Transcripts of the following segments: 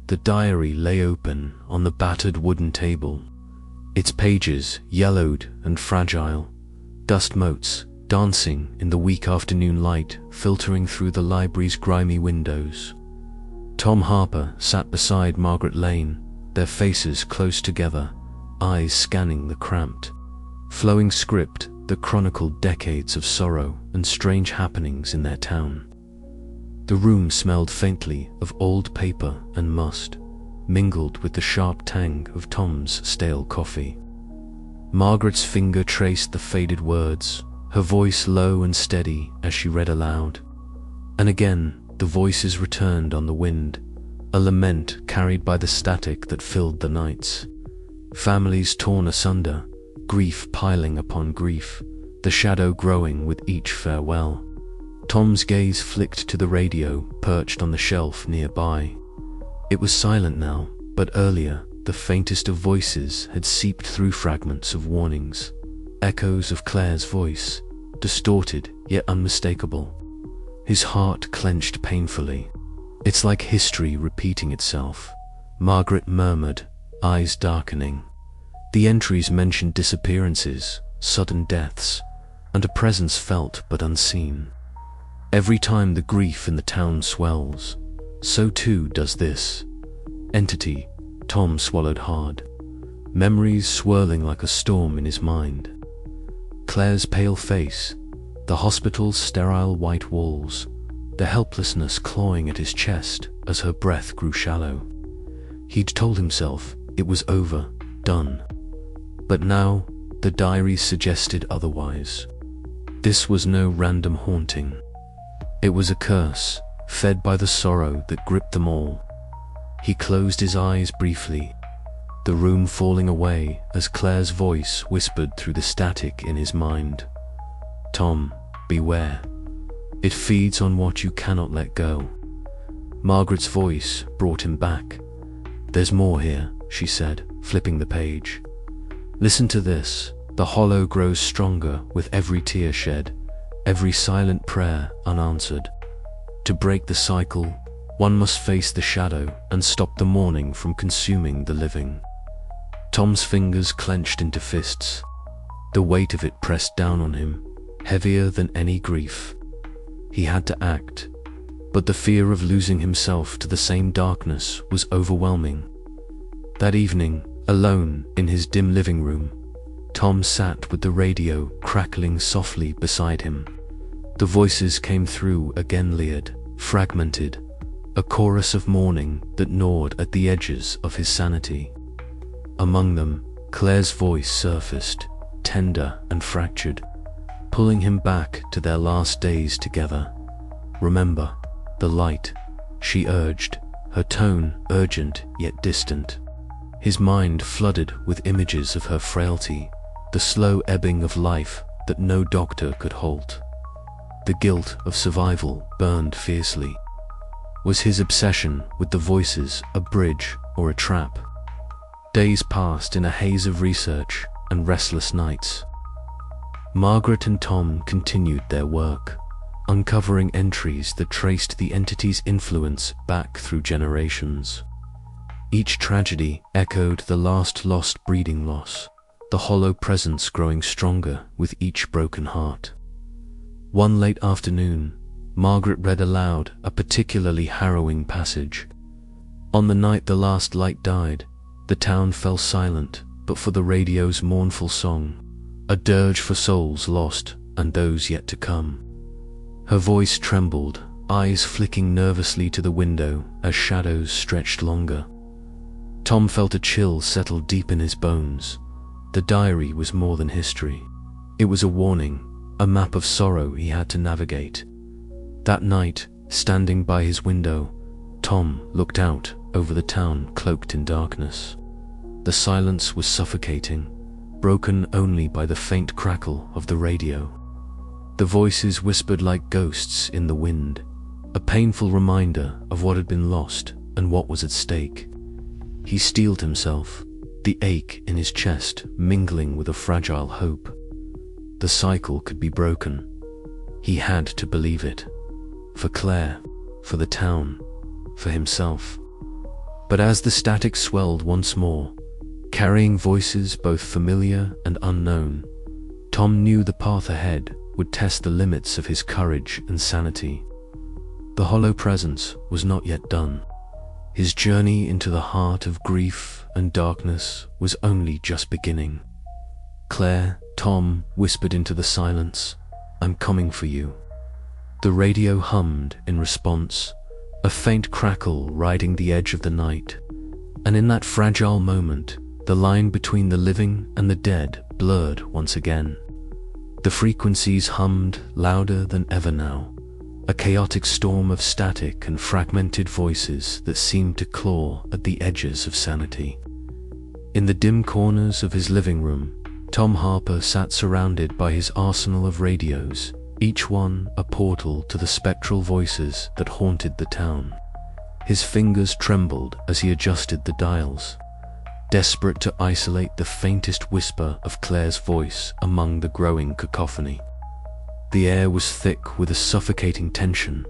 The diary lay open on the battered wooden table, its pages yellowed and fragile, dust motes dancing in the weak afternoon light filtering through the library's grimy windows. Tom Harper sat beside Margaret Lane, their faces close together, eyes scanning the cramped, flowing script that chronicled decades of sorrow and strange happenings in their town. The room smelled faintly of old paper and must, mingled with the sharp tang of Tom's stale coffee. Margaret's finger traced the faded words, her voice low and steady as she read aloud. And again, the voices returned on the wind, a lament carried by the static that filled the nights. Families torn asunder, grief piling upon grief, the shadow growing with each farewell. Tom's gaze flicked to the radio perched on the shelf nearby. It was silent now, but earlier, the faintest of voices had seeped through fragments of warnings, echoes of Claire's voice, distorted yet unmistakable. His heart clenched painfully. "It's like history repeating itself," Margaret murmured, eyes darkening. The entries mentioned disappearances, sudden deaths, and a presence felt but unseen. Every time the grief in the town swells, so too does this entity. Tom swallowed hard, memories swirling like a storm in his mind. Claire's pale face, the hospital's sterile white walls, the helplessness clawing at his chest as her breath grew shallow. He'd told himself it was over, done. But now, the diaries suggested otherwise. This was no random haunting. It was a curse, fed by the sorrow that gripped them all. He closed his eyes briefly, the room falling away as Claire's voice whispered through the static in his mind. "Tom, beware. It feeds on what you cannot let go." Margaret's voice brought him back. "There's more here," she said, flipping the page. "Listen to this. The hollow grows stronger with every tear shed, every silent prayer unanswered. To break the cycle, one must face the shadow and stop the mourning from consuming the living." Tom's fingers clenched into fists. The weight of it pressed down on him, heavier than any grief. He had to act, but the fear of losing himself to the same darkness was overwhelming. That evening, alone in his dim living room, Tom sat with the radio crackling softly beside him. The voices came through again, layered, fragmented, a chorus of mourning that gnawed at the edges of his sanity. Among them, Claire's voice surfaced, tender and fractured, pulling him back to their last days together. "Remember the light," she urged, her tone urgent yet distant. His mind flooded with images of her frailty, the slow ebbing of life that no doctor could halt. The guilt of survival burned fiercely. Was his obsession with the voices a bridge or a trap? Days passed in a haze of research and restless nights. Margaret and Tom continued their work, uncovering entries that traced the entity's influence back through generations. Each tragedy echoed the last lost breeding loss, the hollow presence growing stronger with each broken heart. One late afternoon, Margaret read aloud a particularly harrowing passage. On the night the last light died, the town fell silent but for the radio's mournful song, a dirge for souls lost and those yet to come. Her voice trembled, eyes flicking nervously to the window as shadows stretched longer. Tom felt a chill settle deep in his bones. The diary was more than history. It was a warning, a map of sorrow he had to navigate. That night, standing by his window, Tom looked out over the town cloaked in darkness. The silence was suffocating, broken only by the faint crackle of the radio. The voices whispered like ghosts in the wind, a painful reminder of what had been lost and what was at stake. He steeled himself, the ache in his chest mingling with a fragile hope. The cycle could be broken. He had to believe it. For Claire, for the town, for himself. But as the static swelled once more, carrying voices both familiar and unknown, Tom knew the path ahead would test the limits of his courage and sanity. The hollow presence was not yet done. His journey into the heart of grief and darkness was only just beginning. "Claire," Tom whispered into the silence, "I'm coming for you." The radio hummed in response, a faint crackle riding the edge of the night, and in that fragile moment, the line between the living and the dead blurred once again. The frequencies hummed louder than ever now, a chaotic storm of static and fragmented voices that seemed to claw at the edges of sanity. In the dim corners of his living room, Tom Harper sat surrounded by his arsenal of radios, each one a portal to the spectral voices that haunted the town. His fingers trembled as he adjusted the dials, desperate to isolate the faintest whisper of Claire's voice among the growing cacophony. The air was thick with a suffocating tension,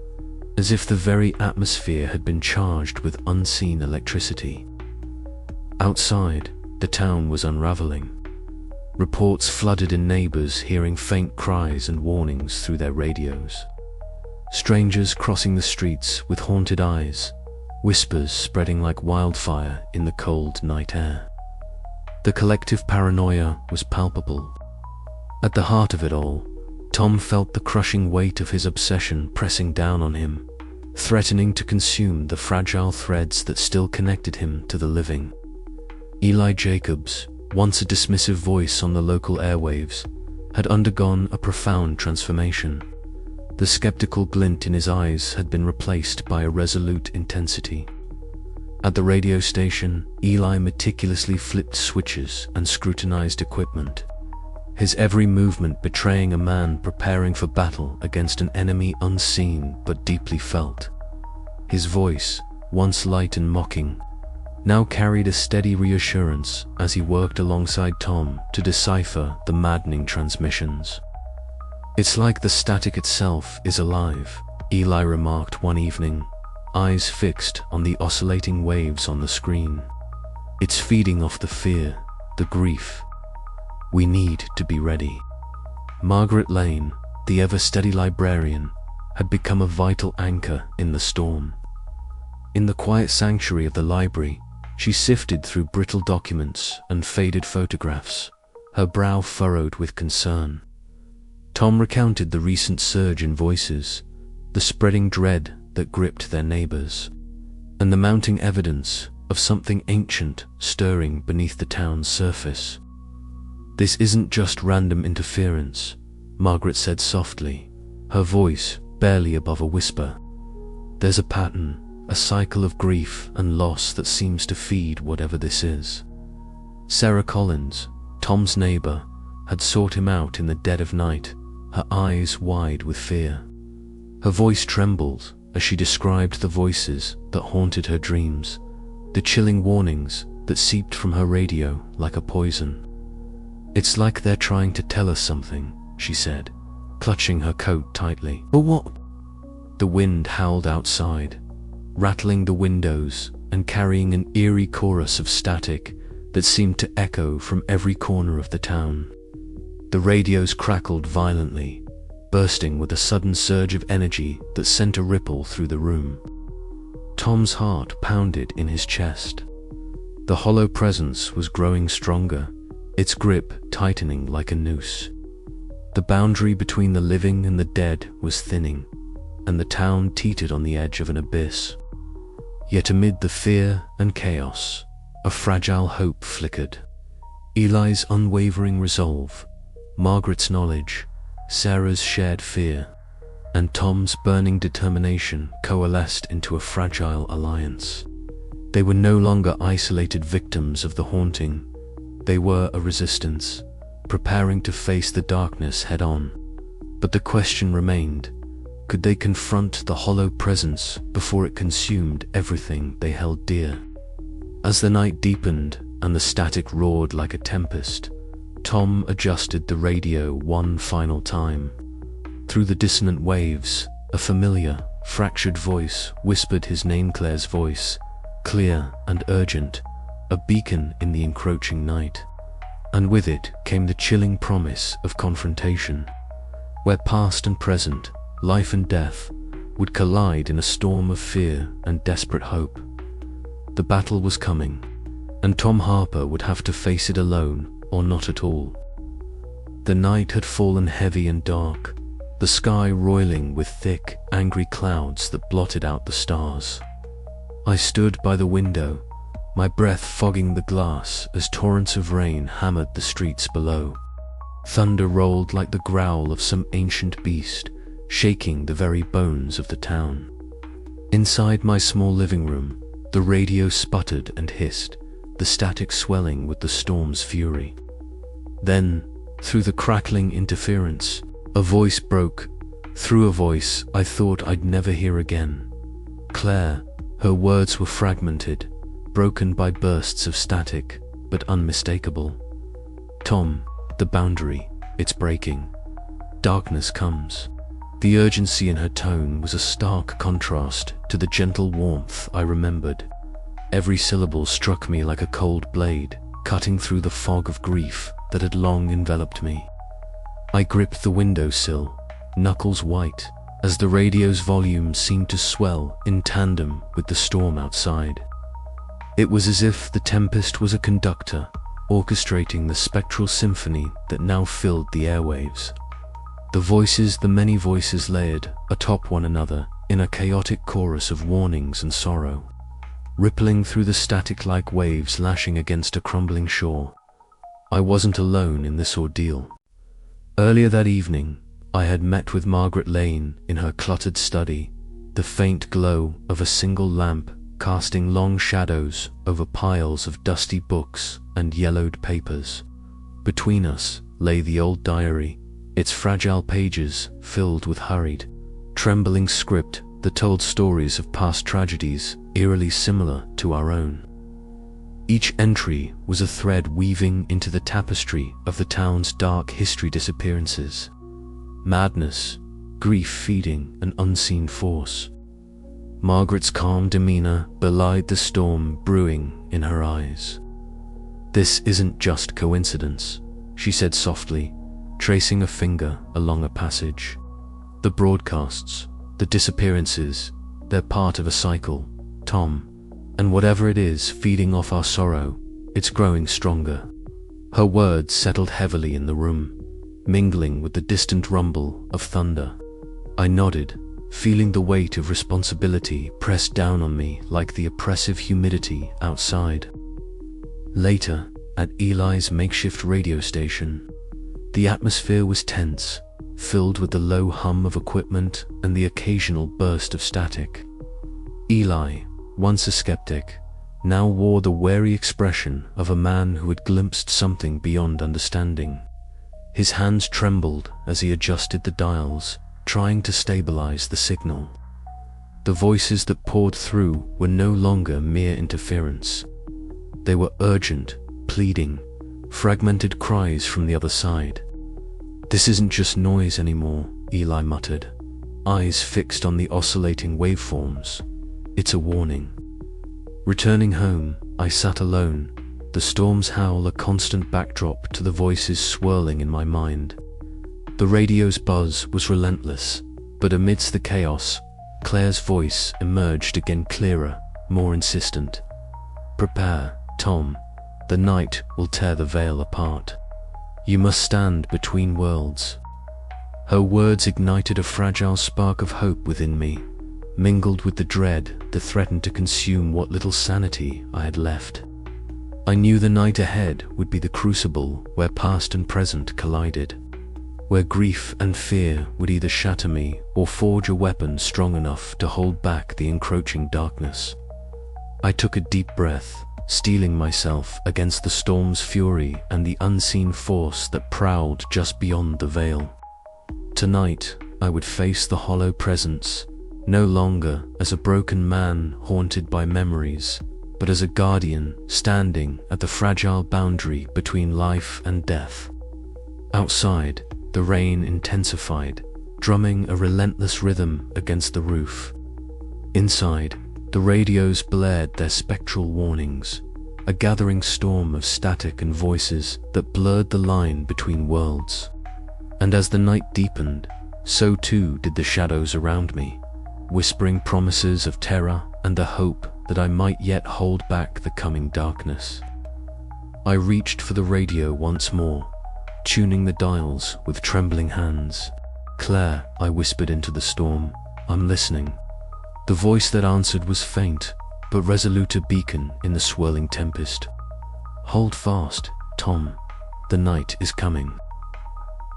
as if the very atmosphere had been charged with unseen electricity. Outside, the town was unraveling. Reports flooded in, neighbors hearing faint cries and warnings through their radios. Strangers crossing the streets with haunted eyes, whispers spreading like wildfire in the cold night air. The collective paranoia was palpable. At the heart of it all, Tom felt the crushing weight of his obsession pressing down on him, threatening to consume the fragile threads that still connected him to the living. Eli Jacobs, once a dismissive voice on the local airwaves, had undergone a profound transformation. The skeptical glint in his eyes had been replaced by a resolute intensity. At the radio station, Eli meticulously flipped switches and scrutinized equipment, his every movement betraying a man preparing for battle against an enemy unseen but deeply felt. His voice, once light and mocking, now carried a steady reassurance as he worked alongside Tom to decipher the maddening transmissions. "It's like the static itself is alive," Eli remarked one evening, eyes fixed on the oscillating waves on the screen. "It's feeding off the fear, the grief. We need to be ready." Margaret Lane, the ever-steady librarian, had become a vital anchor in the storm. In the quiet sanctuary of the library, she sifted through brittle documents and faded photographs, her brow furrowed with concern. Tom recounted the recent surge in voices, the spreading dread that gripped their neighbors, and the mounting evidence of something ancient stirring beneath the town's surface. "This isn't just random interference," Margaret said softly, her voice barely above a whisper. "There's a pattern, a cycle of grief and loss that seems to feed whatever this is." Sarah Collins, Tom's neighbor, had sought him out in the dead of night, her eyes wide with fear. Her voice trembled as she described the voices that haunted her dreams, the chilling warnings that seeped from her radio like a poison. "It's like they're trying to tell us something," she said, clutching her coat tightly. "But what?" The wind howled outside, rattling the windows and carrying an eerie chorus of static that seemed to echo from every corner of the town. The radios crackled violently, bursting with a sudden surge of energy that sent a ripple through the room. Tom's heart pounded in his chest. The hollow presence was growing stronger, its grip tightening like a noose. The boundary between the living and the dead was thinning, and the town teetered on the edge of an abyss. Yet amid the fear and chaos, a fragile hope flickered. Eli's unwavering resolve, Margaret's knowledge, Sarah's shared fear, and Tom's burning determination coalesced into a fragile alliance. They were no longer isolated victims of the haunting. They were a resistance, preparing to face the darkness head-on. But the question remained: could they confront the hollow presence before it consumed everything they held dear? As the night deepened and the static roared like a tempest, Tom adjusted the radio one final time. Through the dissonant waves, a familiar, fractured voice whispered his name, Claire's voice, clear and urgent, a beacon in the encroaching night. And with it came the chilling promise of confrontation, where past and present, life and death, would collide in a storm of fear and desperate hope. The battle was coming, and Tom Harper would have to face it alone or not at all. The night had fallen heavy and dark, the sky roiling with thick, angry clouds that blotted out the stars. I stood by the window, my breath fogging the glass as torrents of rain hammered the streets below. Thunder rolled like the growl of some ancient beast, shaking the very bones of the town. Inside my small living room, the radio sputtered and hissed, the static swelling with the storm's fury. Then, through the crackling interference, a voice broke, through a voice I thought I'd never hear again. Claire, her words were fragmented, broken by bursts of static, but unmistakable. Tom, the boundary, it's breaking. Darkness comes. The urgency in her tone was a stark contrast to the gentle warmth I remembered. Every syllable struck me like a cold blade, cutting through the fog of grief that had long enveloped me. I gripped the windowsill, knuckles white, as the radio's volume seemed to swell in tandem with the storm outside. It was as if the tempest was a conductor, orchestrating the spectral symphony that now filled the airwaves. The many voices layered atop one another in a chaotic chorus of warnings and sorrow, rippling through the static like waves lashing against a crumbling shore. I wasn't alone in this ordeal. Earlier that evening, I had met with Margaret Lane in her cluttered study, the faint glow of a single lamp casting long shadows over piles of dusty books and yellowed papers. Between us lay the old diary, its fragile pages filled with hurried, trembling script that told stories of past tragedies eerily similar to our own. Each entry was a thread weaving into the tapestry of the town's dark history disappearances. Madness, grief feeding an unseen force. Margaret's calm demeanor belied the storm brewing in her eyes. "This isn't just coincidence," she said softly, tracing a finger along a passage. "The broadcasts, the disappearances, they're part of a cycle, Tom. And whatever it is feeding off our sorrow, it's growing stronger." Her words settled heavily in the room, mingling with the distant rumble of thunder. I nodded, feeling the weight of responsibility press down on me like the oppressive humidity outside. Later, at Eli's makeshift radio station, the atmosphere was tense, filled with the low hum of equipment and the occasional burst of static. Eli, once a skeptic, now wore the wary expression of a man who had glimpsed something beyond understanding. His hands trembled as he adjusted the dials, trying to stabilize the signal. The voices that poured through were no longer mere interference. They were urgent, pleading, fragmented cries from the other side. "This isn't just noise anymore," Eli muttered, eyes fixed on the oscillating waveforms. "It's a warning." Returning home, I sat alone, the storm's howl a constant backdrop to the voices swirling in my mind. The radio's buzz was relentless, but amidst the chaos, Claire's voice emerged again clearer, more insistent. "Prepare, Tom. The night will tear the veil apart. You must stand between worlds." Her words ignited a fragile spark of hope within me, mingled with the dread that threatened to consume what little sanity I had left. I knew the night ahead would be the crucible where past and present collided, where grief and fear would either shatter me or forge a weapon strong enough to hold back the encroaching darkness. I took a deep breath, steeling myself against the storm's fury and the unseen force that prowled just beyond the veil. Tonight, I would face the hollow presence, no longer as a broken man haunted by memories, but as a guardian standing at the fragile boundary between life and death. Outside, the rain intensified, drumming a relentless rhythm against the roof. Inside, The radios blared their spectral warnings, a gathering storm of static and voices that blurred the line between worlds. And as the night deepened, so too did the shadows around me, whispering promises of terror and the hope that I might yet hold back the coming darkness. I reached for the radio once more, tuning the dials with trembling hands. "Claire," I whispered into the storm, "I'm listening." The voice that answered was faint, but resolute, a beacon in the swirling tempest. "Hold fast, Tom. The night is coming."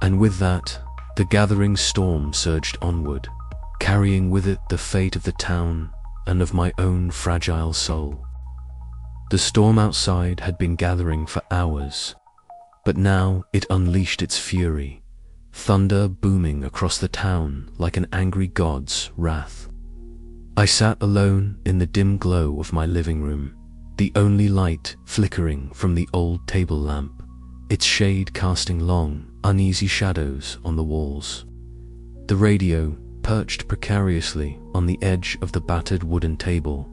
And with that, the gathering storm surged onward, carrying with it the fate of the town and of my own fragile soul. The storm outside had been gathering for hours, but now it unleashed its fury, thunder booming across the town like an angry god's wrath. I sat alone in the dim glow of my living room, the only light flickering from the old table lamp, its shade casting long, uneasy shadows on the walls. The radio, perched precariously on the edge of the battered wooden table,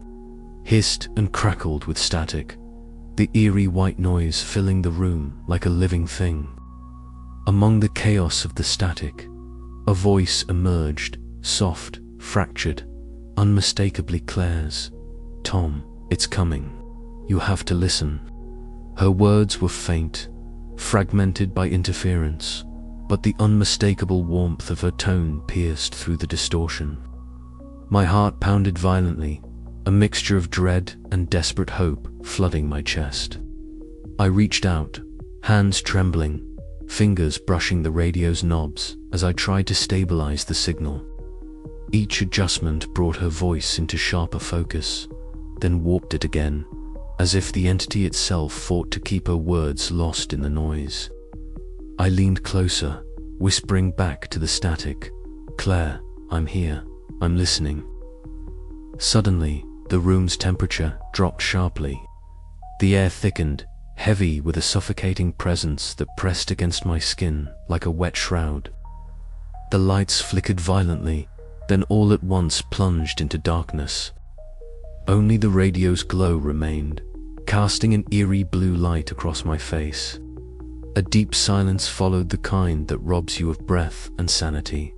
hissed and crackled with static, the eerie white noise filling the room like a living thing. Among the chaos of the static, a voice emerged, soft, fractured, unmistakably Claire's. "Tom, it's coming. You have to listen." Her words were faint, fragmented by interference, but the unmistakable warmth of her tone pierced through the distortion. My heart pounded violently, a mixture of dread and desperate hope flooding my chest. I reached out, hands trembling, fingers brushing the radio's knobs as I tried to stabilize the signal. Each adjustment brought her voice into sharper focus, then warped it again, as if the entity itself fought to keep her words lost in the noise. I leaned closer, whispering back to the static, "Claire, I'm here. I'm listening." Suddenly, the room's temperature dropped sharply. The air thickened, heavy with a suffocating presence that pressed against my skin like a wet shroud. The lights flickered violently, then all at once plunged into darkness. Only the radio's glow remained, casting an eerie blue light across my face. A deep silence followed, the kind that robs you of breath and sanity.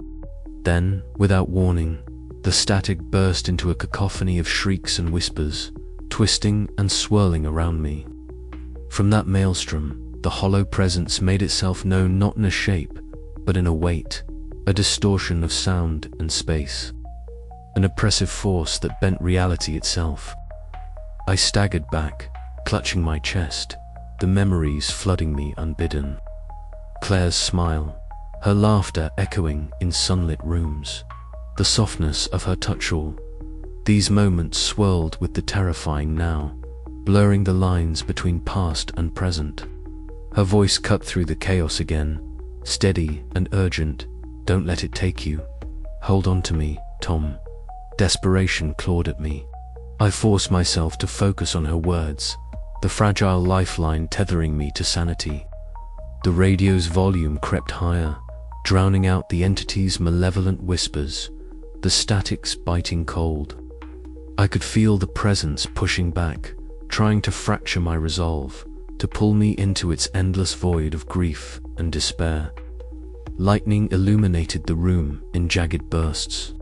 Then, without warning, the static burst into a cacophony of shrieks and whispers, twisting and swirling around me. From that maelstrom, the hollow presence made itself known, not in a shape, but in a weight, a distortion of sound and space, an oppressive force that bent reality itself. I staggered back, clutching my chest, the memories flooding me unbidden. Claire's smile, her laughter echoing in sunlit rooms, the softness of her touch, all these moments swirled with the terrifying now, blurring the lines between past and present. Her voice cut through the chaos again, steady and urgent. "Don't let it take you. Hold on to me, Tom." Desperation clawed at me. I forced myself to focus on her words, the fragile lifeline tethering me to sanity. The radio's volume crept higher, drowning out the entity's malevolent whispers, the static's biting cold. I could feel the presence pushing back, trying to fracture my resolve, to pull me into its endless void of grief and despair. Lightning illuminated the room in jagged bursts,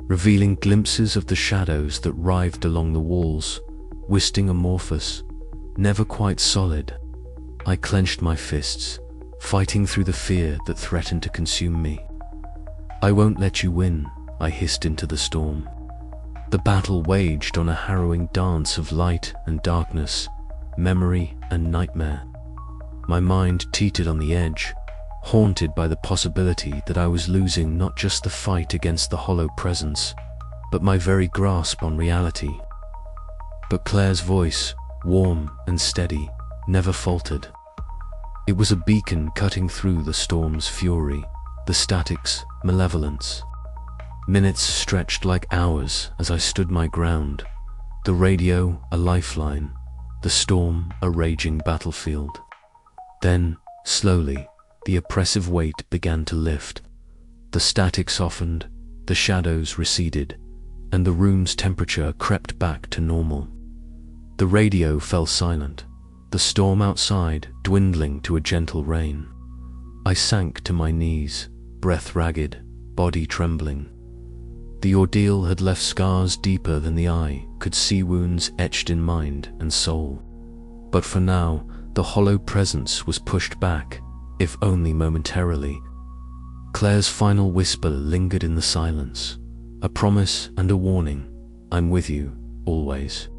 revealing glimpses of the shadows that writhed along the walls, wisting amorphous, never quite solid. I clenched my fists, fighting through the fear that threatened to consume me. "I won't let you win," I hissed into the storm. The battle waged on, a harrowing dance of light and darkness, memory and nightmare. My mind teetered on the edge, haunted by the possibility that I was losing not just the fight against the hollow presence, but my very grasp on reality. But Claire's voice, warm and steady, never faltered. It was a beacon cutting through the storm's fury, the static's malevolence. Minutes stretched like hours as I stood my ground, the radio a lifeline, the storm a raging battlefield. Then, slowly, the oppressive weight began to lift. The static softened, the shadows receded, and the room's temperature crept back to normal. The radio fell silent, the storm outside dwindling to a gentle rain. I sank to my knees, breath ragged, body trembling. The ordeal had left scars deeper than the eye could see, wounds etched in mind and soul. But for now, the hollow presence was pushed back, if only momentarily. Claire's final whisper lingered in the silence, a promise and a warning: I'm with you, always.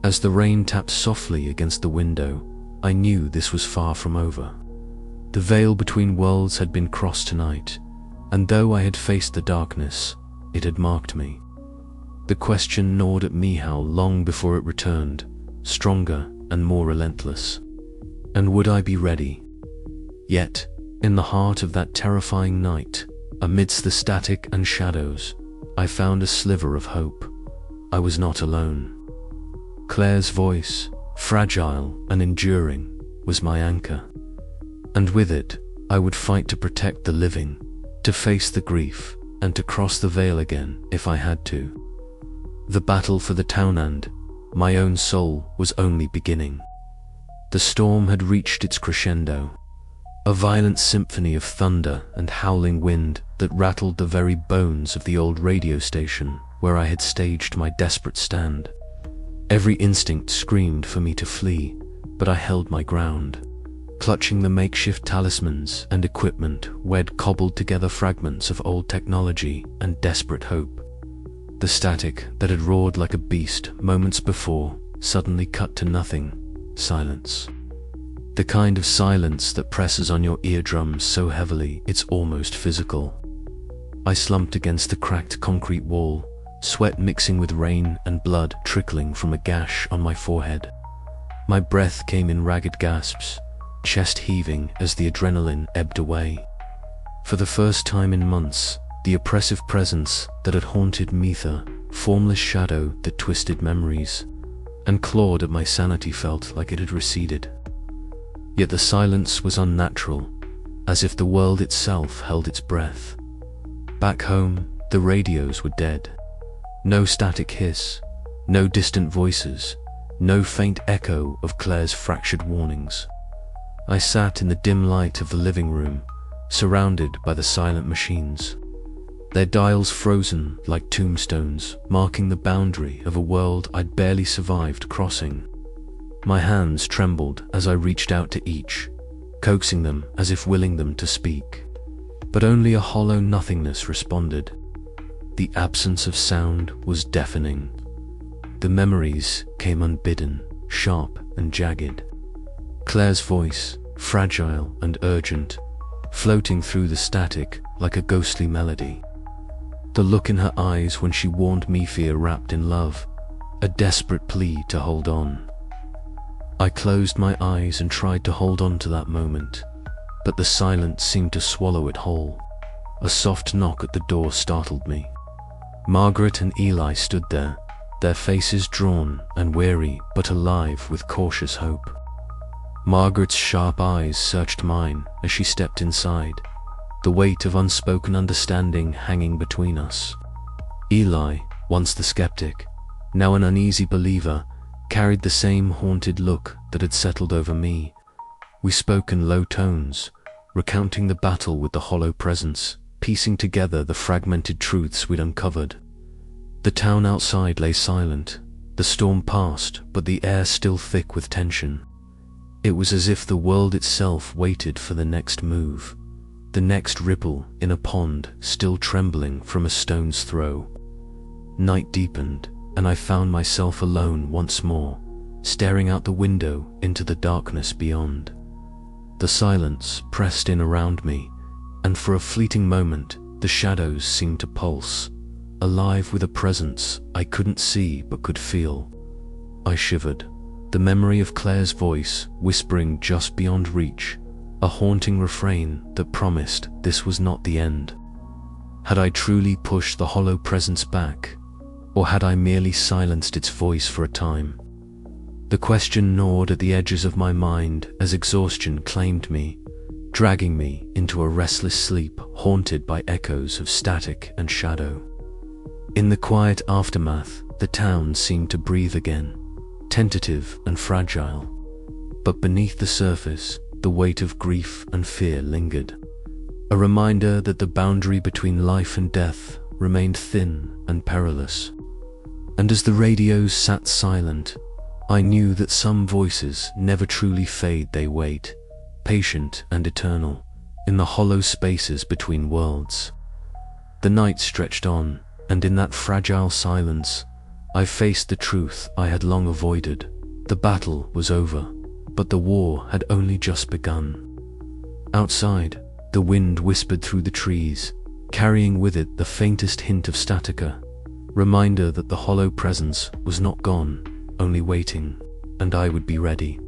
As the rain tapped softly against the window, I knew this was far from over. The veil between worlds had been crossed tonight, and though I had faced the darkness, it had marked me. The question gnawed at me how long before it returned, stronger and more relentless. And would I be ready? Yet, in the heart of that terrifying night, amidst the static and shadows, I found a sliver of hope. I was not alone. Claire's voice, fragile and enduring, was my anchor. And with it, I would fight to protect the living, to face the grief, and to cross the veil again if I had to. The battle for the town and my own soul was only beginning. The storm had reached its crescendo, a violent symphony of thunder and howling wind that rattled the very bones of the old radio station where I had staged my desperate stand. Every instinct screamed for me to flee, but I held my ground, clutching the makeshift talismans and equipment where'd cobbled together fragments of old technology and desperate hope. The static that had roared like a beast moments before suddenly cut to nothing. Silence. The kind of silence that presses on your eardrums so heavily it's almost physical. I slumped against the cracked concrete wall, sweat mixing with rain and blood trickling from a gash on my forehead. My breath came in ragged gasps, chest heaving as the adrenaline ebbed away. For the first time in months, the oppressive presence that had haunted Metha, formless shadow that twisted memories and clawed at my sanity, felt like it had receded. Yet the silence was unnatural, as if the world itself held its breath. Back home, the radios were dead. No static hiss, no distant voices, no faint echo of Claire's fractured warnings. I sat in the dim light of the living room, surrounded by the silent machines, their dials frozen like tombstones, marking the boundary of a world I'd barely survived crossing. My hands trembled as I reached out to each, coaxing them as if willing them to speak. But only a hollow nothingness responded. The absence of sound was deafening. The memories came unbidden, sharp and jagged. Claire's voice, fragile and urgent, floating through the static like a ghostly melody. The look in her eyes when she warned me, fear wrapped in love, a desperate plea to hold on. I closed my eyes and tried to hold on to that moment, but the silence seemed to swallow it whole. A soft knock at the door startled me. Margaret and Eli stood there, their faces drawn and weary but alive with cautious hope. Margaret's sharp eyes searched mine as she stepped inside, the weight of unspoken understanding hanging between us. Eli, once the skeptic, now an uneasy believer, carried the same haunted look that had settled over me. We spoke in low tones, recounting the battle with the hollow presence, piecing together the fragmented truths we'd uncovered. The town outside lay silent. The storm passed, but the air still thick with tension. It was as if the world itself waited for the next move, the next ripple in a pond still trembling from a stone's throw. Night deepened, and I found myself alone once more, staring out the window into the darkness beyond. The silence pressed in around me, and for a fleeting moment, the shadows seemed to pulse, alive with a presence I couldn't see but could feel. I shivered, the memory of Claire's voice whispering just beyond reach, a haunting refrain that promised this was not the end. Had I truly pushed the hollow presence back, or had I merely silenced its voice for a time? The question gnawed at the edges of my mind as exhaustion claimed me, dragging me into a restless sleep haunted by echoes of static and shadow. In the quiet aftermath, the town seemed to breathe again, tentative and fragile. But beneath the surface, the weight of grief and fear lingered. A reminder that the boundary between life and death remained thin and perilous. And as the radios sat silent, I knew that some voices never truly fade. They wait, patient and eternal, in the hollow spaces between worlds. The night stretched on, and in that fragile silence, I faced the truth I had long avoided. The battle was over, but the war had only just begun. Outside, the wind whispered through the trees, carrying with it the faintest hint of statica, reminder that the hollow presence was not gone, only waiting, and I would be ready.